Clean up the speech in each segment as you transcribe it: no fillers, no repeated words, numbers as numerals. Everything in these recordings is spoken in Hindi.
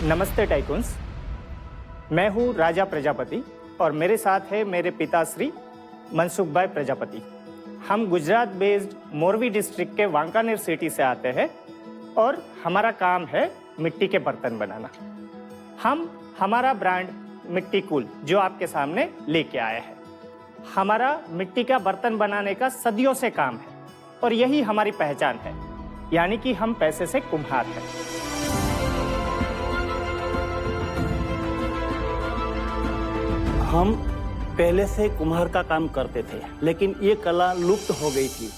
नमस्ते टाइकून्स, मैं हूँ राजा प्रजापति और मेरे साथ है मेरे पिताश्री मनसुख भाई प्रजापति। हम गुजरात बेस्ड मोरवी डिस्ट्रिक्ट के वांकानेर सिटी से आते हैं और हमारा काम है मिट्टी के बर्तन बनाना। हम हमारा ब्रांड मिट्टी कूल जो आपके सामने लेके आए हैं। हमारा मिट्टी का बर्तन बनाने का सदियों से काम है और यही हमारी पहचान है, यानी कि हम पैसे से कुम्हार हैं। हम पहले से कुम्हार का काम करते थे, लेकिन ये कला लुप्त हो गई थी।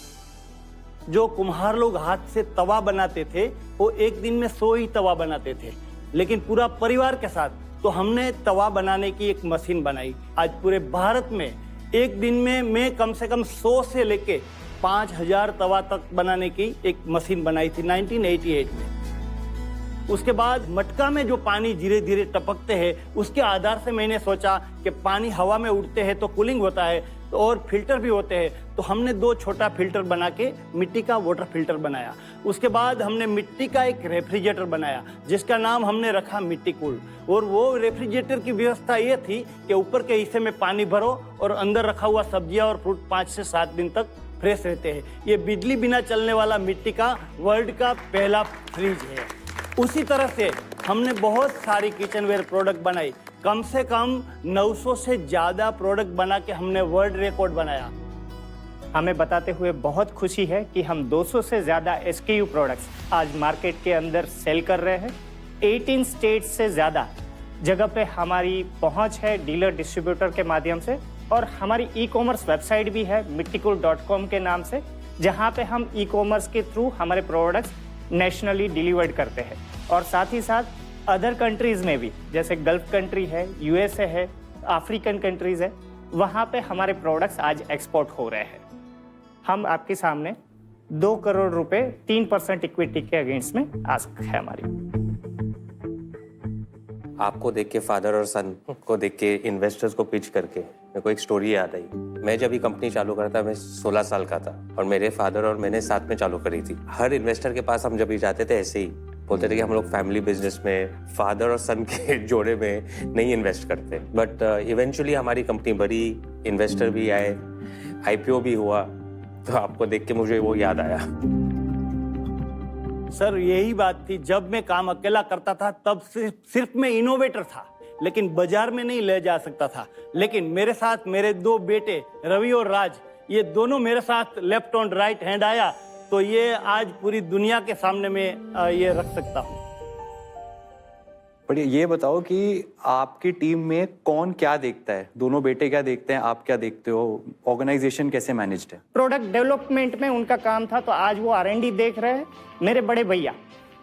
जो कुम्हार लोग हाथ से तवा बनाते थे वो एक दिन में 100 ही तवा बनाते थे, लेकिन पूरा परिवार के साथ तो हमने तवा बनाने की एक मशीन बनाई। आज पूरे भारत में एक दिन में मैं कम से कम 100 से लेके 5000 तवा तक बनाने की एक मशीन बनाई थी 1988 में। उसके बाद मटका में जो पानी धीरे धीरे टपकते हैं, उसके आधार से मैंने सोचा कि पानी हवा में उड़ते हैं तो कूलिंग होता है और फिल्टर भी होते हैं, तो हमने 2 छोटा फिल्टर बना के मिट्टी का वाटर फिल्टर बनाया। उसके बाद हमने मिट्टी का एक रेफ्रिजरेटर बनाया जिसका नाम हमने रखा मिट्टी कूल। और वो रेफ्रिजरेटर की व्यवस्था ये थी कि ऊपर के हिस्से में पानी भरो और अंदर रखा हुआ सब्जियां और फ्रूट 5 से 7 दिन तक फ्रेश रहते हैं। ये बिजली बिना चलने वाला मिट्टी का वर्ल्ड का पहला फ्रिज है। उसी तरह से हमने बहुत सारी किचनवेयर प्रोडक्ट बनाई। कम से कम 900 से ज़्यादा प्रोडक्ट बना के हमने वर्ल्ड रिकॉर्ड बनाया। हमें बताते हुए बहुत खुशी है कि हम 200 से ज़्यादा SKU प्रोडक्ट्स आज मार्केट के अंदर सेल कर रहे हैं। 18 स्टेट्स से ज़्यादा जगह पे हमारी पहुंच है डीलर डिस्ट्रीब्यूटर के माध्यम से, और हमारी ई-कॉमर्स वेबसाइट भी है mittikul.com के नाम से, जहां पे हम ई-कॉमर्स के थ्रू हमारे प्रोडक्ट्स नेशनली डिलीवर्ड करते हैं। और साथ ही साथ अदर कंट्रीज़ में भी, जैसे गल्फ कंट्री है, USA है, अफ्रीकन कंट्रीज़ है, वहाँ पे हमारे प्रोडक्ट्स आज एक्सपोर्ट हो रहे हैं। हम आपके सामने 2 करोड़ रुपए 3% इक्विटी के अगेंस्ट में आस्क है हमारी। आपको देख के, फादर और सन को देख के, इन्वेस्टर्स को पिच करके मेरे को एक स्टोरी याद आई। मैं जब ये कंपनी चालू करा था, मैं 16 साल का था और मेरे फादर और मैंने साथ में चालू करी थी। हर इन्वेस्टर के पास हम जब भी जाते थे ऐसे ही बोलते थे कि हम लोग फैमिली बिजनेस में, फादर और सन के जोड़े में नहीं इन्वेस्ट करते। बट इवेंचुअली हमारी कंपनी बढ़ी, इन्वेस्टर भी आए, IPO भी हुआ, तो आपको देख के मुझे वो याद आया। सर यही बात थी, जब मैं काम अकेला करता था तब सिर्फ मैं इनोवेटर था, लेकिन बाजार में नहीं ले जा सकता था। लेकिन मेरे साथ मेरे 2 बेटे रवि और राज, ये दोनों मेरे साथ लेफ्ट ऑन राइट हैंड आया, तो ये आज पूरी दुनिया के सामने में ये रख सकता हूँ। पर ये बताओ कि आपकी टीम में कौन क्या देखता है? दोनों बेटे क्या देखते हैं, आप क्या देखते हो? ऑर्गेनाइजेशन कैसे मैनेज्ड है? प्रोडक्ट डेवलपमेंट में उनका काम था, तो आज वो R&D देख रहे हैं। मेरे बड़े भैया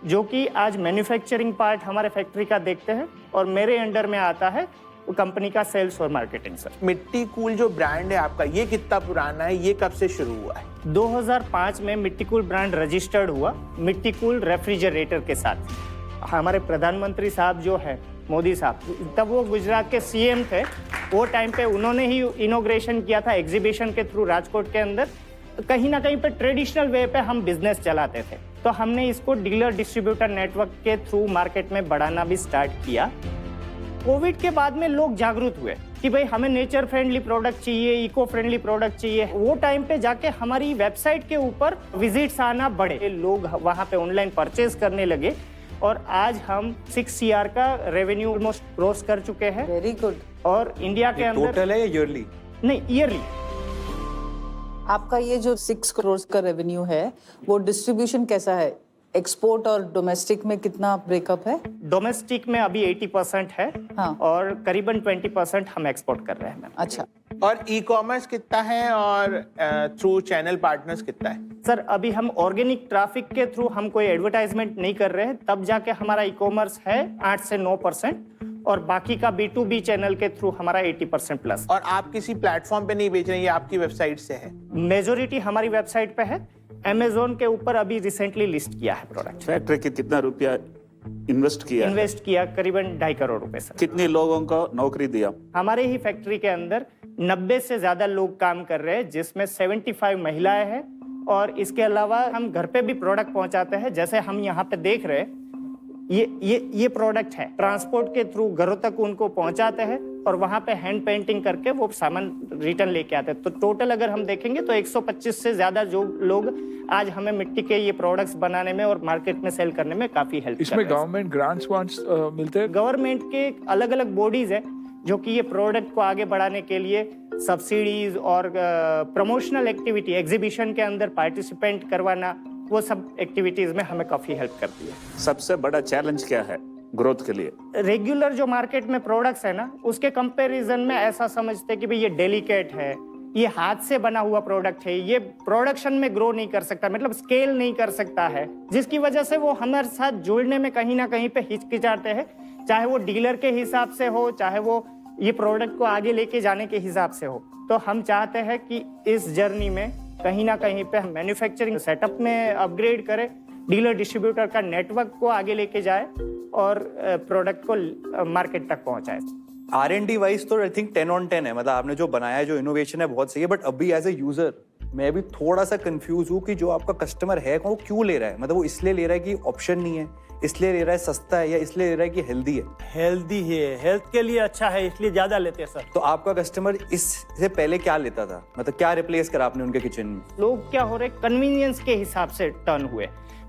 जो कि आज मैन्युफैक्चरिंग पार्ट हमारे फैक्ट्री का देखते हैं, और मेरे अंडर में आता है वो कंपनी का सेल्स और मार्केटिंग। सर, मिट्टी कूल जो ब्रांड है आपका, ये कितना पुराना है? ये कब से शुरू हुआ है? 2005 में मिट्टी कूल ब्रांड रजिस्टर्ड हुआ मिट्टी कूल रेफ्रिजरेटर के साथ। हमारे प्रधानमंत्री साहब जो है मोदी साहब, तब वो गुजरात के CM थे। वो टाइम पे उन्होंने ही इनॉग्रेशन किया था एग्जीबिशन के थ्रू राजकोट के अंदर। कहीं ना कहीं पे ट्रेडिशनल वे पे हम बिजनेस चलाते थे, तो हमने इसको डीलर डिस्ट्रीब्यूटर नेटवर्क के थ्रू मार्केट में बढ़ाना भी स्टार्ट किया। कोविड के बाद में लोग जागरूक हुए कि भाई हमें नेचर फ्रेंडली प्रोडक्ट चाहिए, इको फ्रेंडली प्रोडक्ट चाहिए। वो टाइम पे जाके हमारी वेबसाइट के ऊपर विजिट्स आना बढ़े, लोग वहाँ पे ऑनलाइन परचेज करने लगे, और आज हम 6 CR का रेवेन्यू ऑलमोस्ट क्रॉस कर चुके हैं। Very good. और इंडिया के अंदर टोटल है या ईयरली? नहीं, ईयरली। आपका ये जो 6 करोड़ का रेवेन्यू है, वो डिस्ट्रीब्यूशन कैसा है? एक्सपोर्ट और डोमेस्टिक में कितना ब्रेकअप है? डोमेस्टिक में अभी 80% है, हाँ। और करीबन 20% हम एक्सपोर्ट कर रहे हैं मैम। अच्छा। और ई-कॉमर्स कितना है और थ्रू चैनल पार्टनर्स कितना है? सर, अभी हम ऑर्गेनिक ट्रैफिक के थ्रू हम कोई एडवर्टाइजमेंट नहीं कर रहे हैं, तब जाके हमारा ई-कॉमर्स है 8 से 9%, और बाकी का B2B चैनल के थ्रू हमारा 80% प्लस। और आप किसी प्लेटफॉर्म पे नहीं बेच रहे हैं, ये आपकी वेबसाइट से है? मेजोरिटी हमारी वेबसाइट पे है। Amazon के ऊपर अभी रिसेंटली लिस्ट किया है प्रोडक्ट। फैक्ट्री के कितना रुपया इन्वेस्ट किया? करीबन 2.5 करोड़ रुपए सर। कितने लोगों को नौकरी दिया? हमारे ही फैक्ट्री के अंदर 90 से ज्यादा लोग काम कर रहे हैं, जिसमें 75 महिलाएं हैं, और इसके अलावा हम घर पे भी प्रोडक्ट पहुंचाते हैं। जैसे हम यहाँ पे देख रहे हैं, ये प्रोडक्ट है, ट्रांसपोर्ट के थ्रू घरों तक उनको पहुंचाते हैं और वहां पे हैंड पेंटिंग करके वो सामान रिटर्न लेके आते हैं। तो टोटल अगर हम देखेंगे तो 125 से ज्यादा जो लोग आज हमें मिट्टी के ये प्रोडक्ट्स बनाने में और मार्केट में सेल करने में काफी हेल्प कर रहे इसमें हैं। गवर्नमेंट ग्रांट्स वांट्स मिलते हैं? गवर्नमेंट के अलग अलग बॉडीज है जो कि ये प्रोडक्ट को आगे बढ़ाने के लिए सब्सिडीज और प्रमोशनल एक्टिविटी, एग्जीबिशन के अंदर पार्टिसिपेंट करवाना, वो सब एक्टिविटीज में हमें काफी हेल्प करती है। सबसे बड़ा चैलेंज क्या है ग्रोथ के लिए? रेगुलर जो मार्केट में प्रोडक्ट्स है ना, उसके कंपैरिजन में ऐसा समझते हैं कि भाई ये डेलिकेट है, ये हाथ से बना हुआ प्रोडक्ट है, ये प्रोडक्शन में ग्रो नहीं कर सकता, मतलब स्केल नहीं कर सकता है, जिसकी वजह से वो हमारे साथ जुड़ने में कहीं ना कहीं पे हिचकिचाते हैं, चाहे वो डीलर के हिसाब से हो, चाहे वो ये प्रोडक्ट को आगे लेके जाने के हिसाब से हो। तो हम चाहते हैं कि इस जर्नी में कहीं ना कहीं पे हम मैन्युफैक्चरिंग सेटअप में अपग्रेड करें, डीलर डिस्ट्रीब्यूटर का नेटवर्क को आगे लेके जाए और प्रोडक्ट को मार्केट तक पहुंचाए। R&D वाइज तो आई थिंक 10 on 10 है, मतलब आपने जो बनाया है, जो इनोवेशन है, बहुत सही है। बट अभी एज ए यूजर मैं भी थोड़ा सा कंफ्यूज हूँ कि जो आपका कस्टमर है वो क्यों ले रहा है। मतलब वो इसलिए ले रहा है कि ऑप्शन नहीं है, इसलिए ले रहा है सस्ता है, या इसलिए ले रहा है कि हेल्दी है? हेल्दी है, हेल्थ के लिए अच्छा है, इसलिए ज्यादा लेते हैं सर। तो आपका कस्टमर इससे पहले क्या लेता था, मतलब क्या रिप्लेस करा आपने उनके किचन में? लोग क्या हो रहे, कन्वीनियंस के हिसाब से टर्न हुए।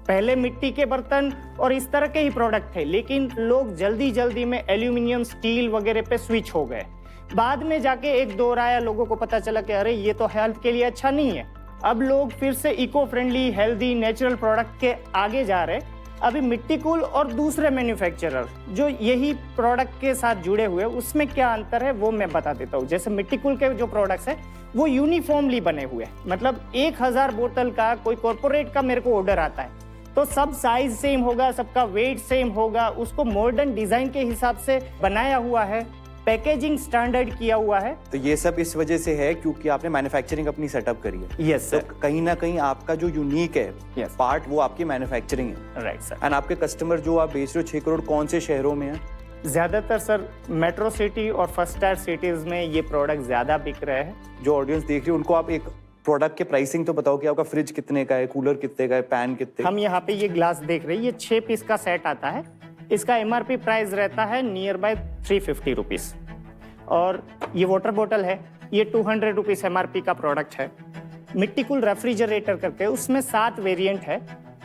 पहले मिट्टी के बर्तन और इस तरह के ही प्रोडक्ट थे, लेकिन लोग जल्दी जल्दी में एल्यूमिनियम, स्टील वगैरह पे स्विच हो गए। बाद में जाके एक दो राय लोगों को पता चला कि अरे ये तो हेल्थ के लिए अच्छा नहीं है। अब लोग फिर से eco friendly, healthy, natural product के आगे जा रहे। अभी मिट्टी कूल और दूसरे मैन्युफैक्चरर जो यही प्रोडक्ट के साथ जुड़े हुए, उसमें क्या अंतर है वो मैं बता देता हूँ। जैसे मिट्टी कूल के जो प्रोडक्ट्स है वो यूनिफॉर्मली बने हुए हैं, मतलब 1000 बोतल का कोई कॉर्पोरेट का मेरे को ऑर्डर आता है तो सब साइज सेम होगा, सबका वेट सेम होगा, उसको मॉडर्न डिजाइन के हिसाब से बनाया हुआ है, पैकेजिंग स्टैंडर्ड किया हुआ है। तो ये सब इस वजह से है क्योंकि आपने मैन्युफैक्चरिंग अपनी सेटअप करी है। Yes sir. तो कहीं ना कहीं आपका जो यूनिक है Yes. पार्ट, वो आपकी मैन्युफैक्चरिंग है। Right sir. एंड आपके कस्टमर जो आप बेच रहे हो 6 करोड़, कौन से शहरों में है? ज्यादातर सर मेट्रो सिटी और फर्स्ट टायर सिटीज में ये प्रोडक्ट ज्यादा बिक रहे हैं। जो ऑडियंस देख रही है उनको आप एक प्रोडक्ट के प्राइसिंग तो बताओ कि आपका फ्रिज कितने का है, कूलर कितने का है, पैन कितने? हम यहाँ पे ये ग्लास देख रहे हैं, ये 6 पीस का सेट आता है। इसका MRP प्राइस रहता है नियर बाय 350 रुपीज। और ये वाटर बोतल है, ये 200 रुपीज MRP का प्रोडक्ट है। मिट्टी कूल रेफ्रिजरेटर करके उसमें 7 वेरिएंट है।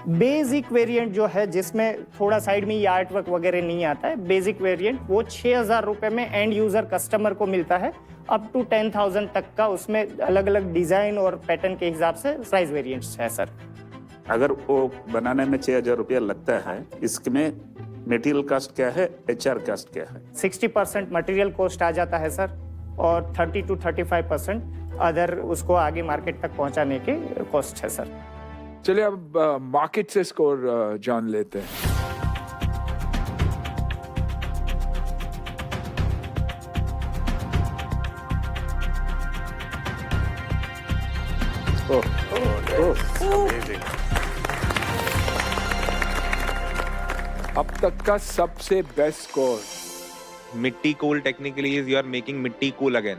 बेसिक वेरिएंट जो है, जिसमें थोड़ा साइड में ये आर्ट वर्क वगैरह नहीं आता है, बेसिक वेरिएंट वो 6000 रुपए में एंड यूजर कस्टमर को मिलता है। अप टू 10,000 तक का उसमें अलग अलग डिजाइन और पैटर्न के हिसाब से प्राइस वेरिएंट्स है सर। अगर वो बनाने में 6000 रुपया लगता है, इसमें मटेरियल कॉस्ट क्या है, HR कॉस्ट क्या है? 60% मटेरियल कॉस्ट आ जाता है सर, और 30 to 35% अदर उसको आगे मार्केट तक पहुंचाने के कॉस्ट है सर। चलिए अब मार्केट से स्कोर जान लेते हैं। अब तक का सबसे best score. Mitti Cool technically is you are making Mitti cool again,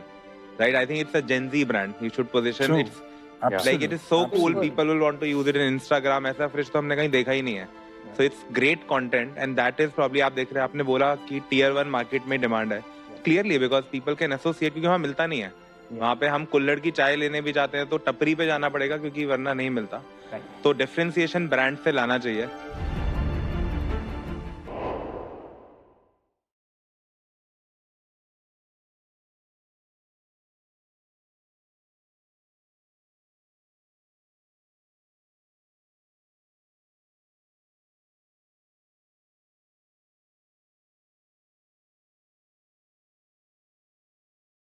right? I think it's a Gen Z brand. You should position True. it. Like it is so cool. People will want to use it in Instagram. ऐसा फ्रिज तो हमने कहीं देखा ही नहीं है. So it's great content and that is probably आप देख रहे हैं, आपने बोला कि Tier 1 मार्केट में डिमांड है. Clearly because people can associate, क्योंकि वहाँ मिलता नहीं है. वहाँ पे हम कुल्हड़ की चाय लेने भी जाते हैं तो टपरी पे जाना पड़ेगा क्योंकि वरना नहीं मिलता. तो डिफरेंशिएशन ब्रांड से लाना चाहिए.